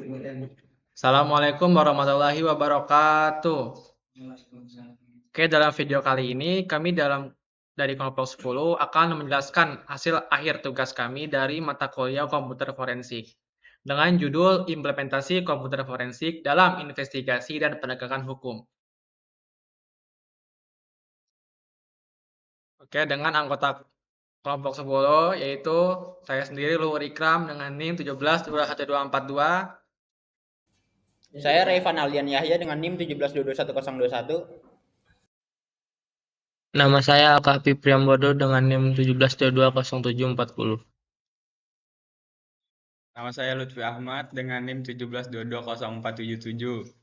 Assalamualaikum warahmatullahi wabarakatuh. Oke, dalam video kali ini kami dari kelompok 10 akan menjelaskan hasil akhir tugas kami dari mata kuliah komputer forensik dengan judul Implementasi Komputer Forensik dalam Investigasi dan Penegakan Hukum. Oke, dengan anggota kelompok 10 yaitu saya sendiri Luhur Ikram dengan NIM 17 21242. Saya Revan Aldian Yahya dengan NIM 17221021. Nama saya Alkafi Priambodo dengan NIM 17220740. Nama saya Lutfi Ahmad dengan NIM 17220477.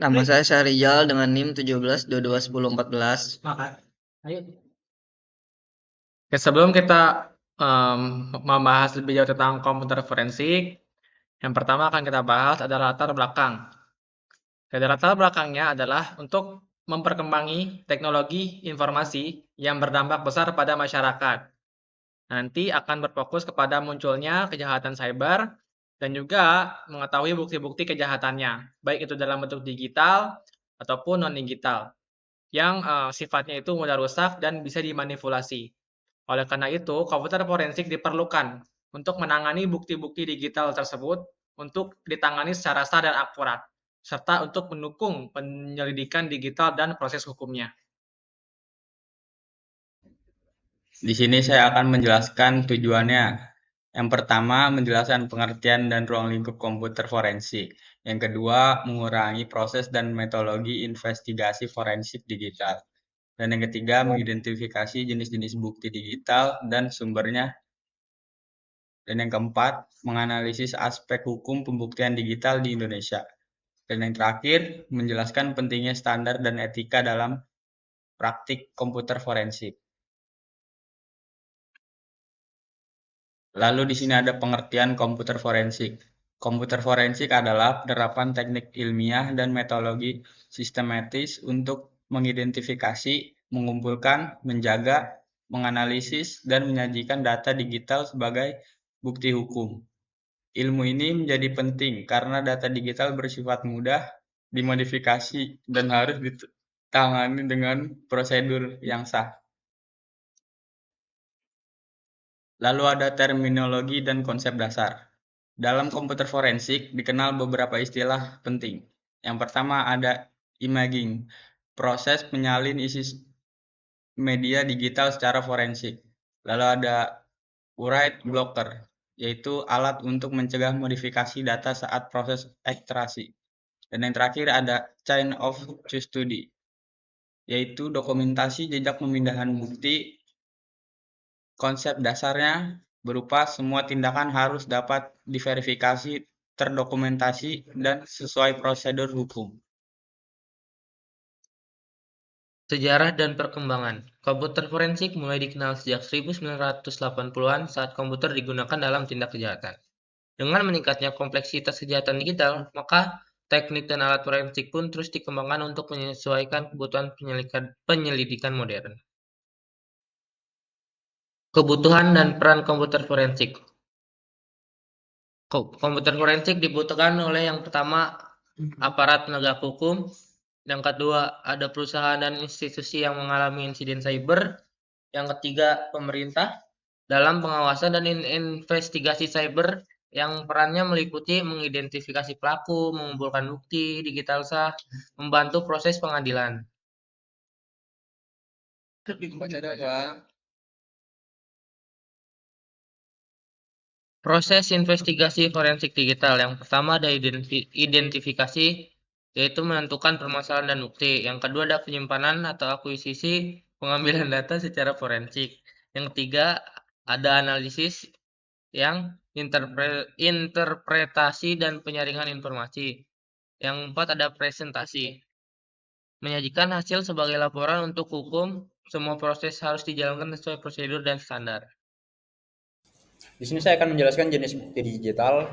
Nama saya Syahrijal dengan NIM 17221014. Ayo. Oke, sebelum kita membahas lebih jauh tentang komputer forensik, yang pertama akan kita bahas adalah latar belakang. Jadi latar belakangnya adalah untuk memperkembangi teknologi informasi yang berdampak besar pada masyarakat. Nanti akan berfokus kepada munculnya kejahatan cyber dan juga mengetahui bukti-bukti kejahatannya, baik itu dalam bentuk digital ataupun non-digital, yang sifatnya itu mudah rusak dan bisa dimanipulasi. Oleh karena itu, komputer forensik diperlukan untuk menangani bukti-bukti digital tersebut untuk ditangani secara sah dan akurat, serta untuk mendukung penyelidikan digital dan proses hukumnya. Di sini saya akan menjelaskan tujuannya. Yang pertama, menjelaskan pengertian dan ruang lingkup komputer forensik. Yang kedua, mengurangi proses dan metodologi investigasi forensik digital. Dan yang ketiga, mengidentifikasi jenis-jenis bukti digital dan sumbernya. Dan yang keempat, menganalisis aspek hukum pembuktian digital di Indonesia. Dan yang terakhir, menjelaskan pentingnya standar dan etika dalam praktik komputer forensik. Lalu di sini ada pengertian komputer forensik. Komputer forensik adalah penerapan teknik ilmiah dan metodologi sistematis untuk mengidentifikasi, mengumpulkan, menjaga, menganalisis, dan menyajikan data digital sebagai bukti hukum. Ilmu ini menjadi penting karena data digital bersifat mudah dimodifikasi dan harus ditangani dengan prosedur yang sah. Lalu ada terminologi dan konsep dasar. Dalam komputer forensik dikenal beberapa istilah penting. Yang pertama ada imaging, proses penyalin isi media digital secara forensik. Lalu ada write blocker, yaitu alat untuk mencegah modifikasi data saat proses ekstraksi. Dan yang terakhir ada chain of custody, yaitu dokumentasi jejak pemindahan bukti. Konsep dasarnya berupa semua tindakan harus dapat diverifikasi, terdokumentasi, dan sesuai prosedur hukum. Sejarah dan perkembangan. Komputer forensik mulai dikenal sejak 1980-an saat komputer digunakan dalam tindak kejahatan. Dengan meningkatnya kompleksitas kejahatan digital, maka teknik dan alat forensik pun terus dikembangkan untuk menyesuaikan kebutuhan penyelidikan modern. Kebutuhan dan peran komputer forensik. Komputer forensik dibutuhkan oleh yang pertama aparat penegak hukum, yang kedua ada perusahaan dan institusi yang mengalami insiden cyber, yang ketiga pemerintah dalam pengawasan dan investigasi cyber yang perannya meliputi mengidentifikasi pelaku, mengumpulkan bukti digital sah, membantu proses pengadilan. Proses investigasi forensik digital. Yang pertama ada identifikasi, yaitu menentukan permasalahan dan bukti. Yang kedua ada penyimpanan atau akuisisi, pengambilan data secara forensik. Yang ketiga ada analisis, yang interpretasi dan penyaringan informasi. Yang keempat ada presentasi, menyajikan hasil sebagai laporan untuk hukum. Semua proses harus dijalankan sesuai prosedur dan standar. Di sini saya akan menjelaskan jenis bukti digital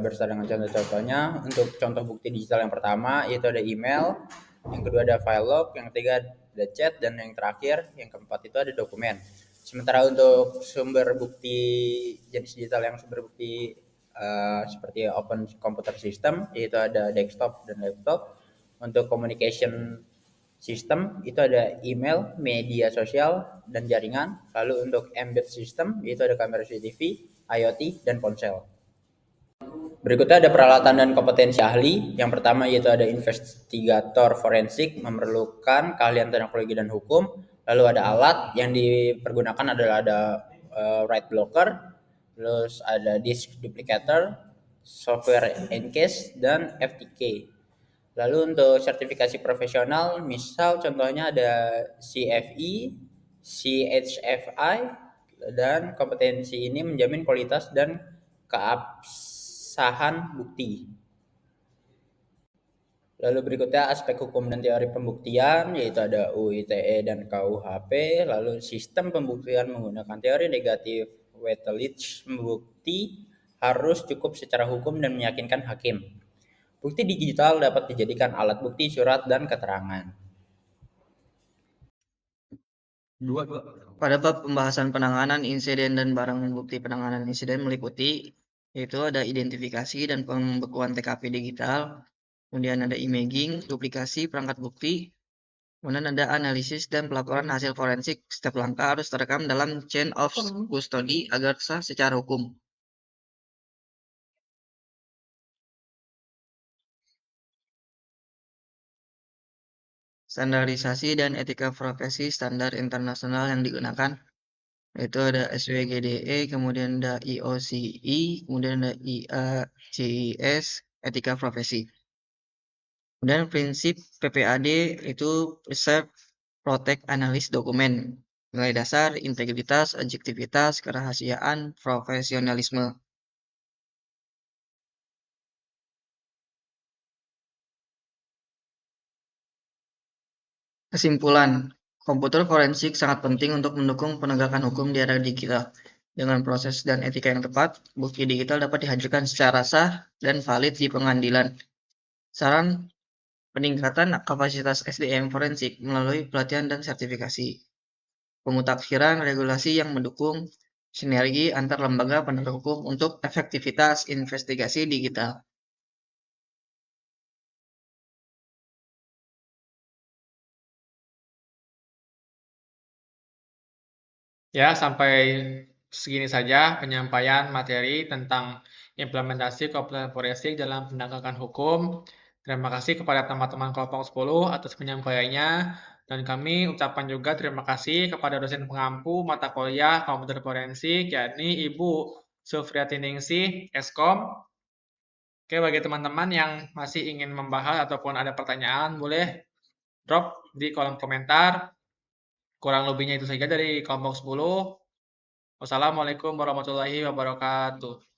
beserta dengan contoh-contohnya. Untuk contoh bukti digital yang pertama yaitu ada email, yang kedua ada file log, yang ketiga ada chat, dan yang terakhir, yang keempat itu ada dokumen. Sementara untuk sumber bukti jenis digital yang sumber bukti seperti open computer system, yaitu ada desktop dan laptop. Untuk communication system itu ada email, media sosial, dan jaringan. Lalu untuk embed system yaitu ada kamera CCTV, IoT, dan ponsel. Berikutnya ada peralatan dan kompetensi ahli. Yang pertama yaitu ada investigator forensik, memerlukan keahlian teknologi dan hukum. Lalu ada alat yang dipergunakan adalah ada write blocker, terus ada disk duplicator, software encase, dan FTK. Lalu untuk sertifikasi profesional, misal contohnya ada CFE, CHFI, dan kompetensi ini menjamin kualitas dan keabsahan bukti. Lalu berikutnya aspek hukum dan teori pembuktian, yaitu ada UU ITE dan KUHP. Lalu sistem pembuktian menggunakan teori negatif Wettelich, membukti harus cukup secara hukum dan meyakinkan hakim. Bukti digital dapat dijadikan alat bukti surat dan keterangan. Pada bab pembahasan penanganan insiden dan barang bukti penanganan insiden meliputi yaitu ada identifikasi dan pembekuan TKP digital, kemudian ada imaging, duplikasi perangkat bukti, kemudian ada analisis dan pelaporan hasil forensik. Setiap langkah harus terekam dalam chain of custody agar sah secara hukum. Standarisasi dan etika profesi standar internasional yang digunakan yaitu ada SWGDE, kemudian ada IOCI, kemudian ada IACIS, etika profesi. Kemudian prinsip PPAD itu Preserve, Protect, Analyze dokumen. Nilai dasar, integritas, objektivitas, kerahasiaan, profesionalisme. Kesimpulan, komputer forensik sangat penting untuk mendukung penegakan hukum di era digital. Dengan proses dan etika yang tepat, bukti digital dapat dihadirkan secara sah dan valid di pengadilan. Saran peningkatan kapasitas SDM forensik melalui pelatihan dan sertifikasi. Pemutakhiran regulasi yang mendukung sinergi antar lembaga penegak hukum untuk efektivitas investigasi digital. Ya, sampai segini saja penyampaian materi tentang implementasi komputer forensik dalam penegakan hukum. Terima kasih kepada teman-teman kelompok 10 atas penyampaiannya. Dan kami ucapkan juga terima kasih kepada dosen pengampu mata kuliah komputer forensik, yakni Ibu Sufriati Ningsih, Eskom. Oke, bagi teman-teman yang masih ingin membahas ataupun ada pertanyaan, boleh drop di kolom komentar. Kurang lebihnya itu saja dari kelompok 10. Wassalamualaikum warahmatullahi wabarakatuh.